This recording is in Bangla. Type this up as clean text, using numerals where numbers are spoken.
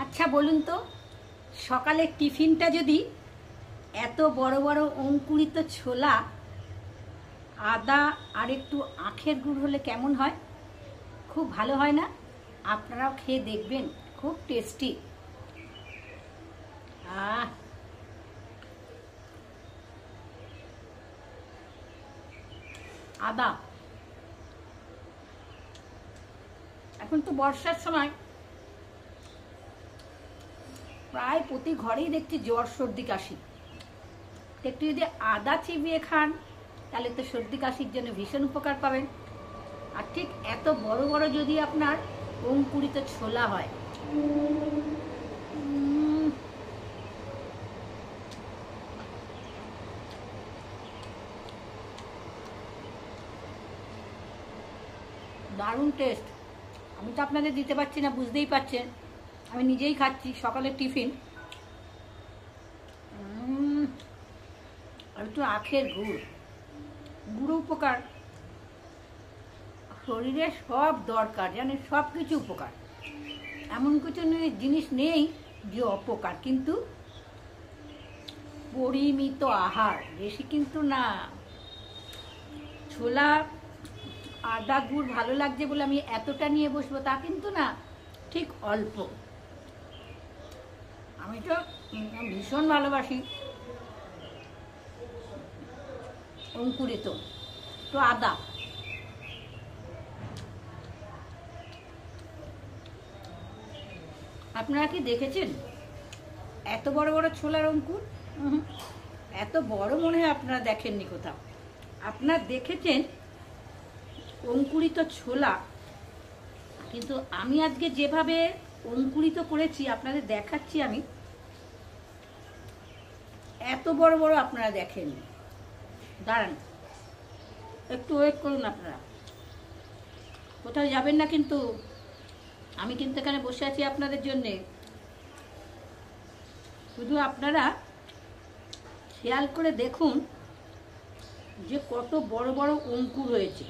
আচ্ছা বলুন তো, সকালের টিফিনটা যদি এত বড় বড় অঙ্কুরিত ছোলা, আদা আর একটু আখের গুড় হলে কেমন হয়? খুব ভালো হয় না? আপনারাও খেয়ে দেখবেন, খুব টেস্টি। আদা, এখন তো বর্ষার সময় প্রায় প্রতি ঘরেই দেখছি জ্বর সর্দি কাশি। একটু যদি আদা চিবিয়ে খান তাহলে তো সর্দি কাশির জন্য ভীষণ উপকার পাবেন। আর ঠিক এত বড় বড় যদি আপনার অঙ্কুরিত ছোলা হয়, দারুণ টেস্ট। আমি তো আপনাদের দিতে পারছি না, বুঝতেই পারছেন, আমি নিজেই খাচ্ছি সকালের টিফিন। আর একটু আখের গুড়, গুঁড়ো উপকার, শরীরে সব দরকার, জানেন, সব কিছু উপকার। এমন কিছু জিনিস নেই যে অপকার, কিন্তু পরিমিত আহার, বেশি কিন্তু না। ছোলা আদা গুড় ভালো লাগছে বলে আমি এতটা নিয়ে বসবো তা কিন্তু না, ঠিক অল্প। আমি তো ভীষণ ভালোবাসি অঙ্কুরিত। তো আদা, আপনারা কি দেখেছেন এত বড় বড় ছোলার অঙ্কুর? এত বড় মনে হয় আপনারা দেখেননি কোথাও। আপনারা দেখেছেন অঙ্কুরিত ছোলা, কিন্তু আমি আজকে যেভাবে অঙ্কুরিত করেছি আপনাদের দেখাচ্ছি, আমি এত বড় বড় আপনারা দেখেননি। দাঁড়ান, একটু ওয়েট করুন, আপনারা কোথাও যাবেন না কিন্তু। আমি কিন্তু এখানে বসে আছি আপনাদের জন্যে। শুধু আপনারা খেয়াল করে দেখুন যে কত বড় বড় অঙ্কুর হয়েছে।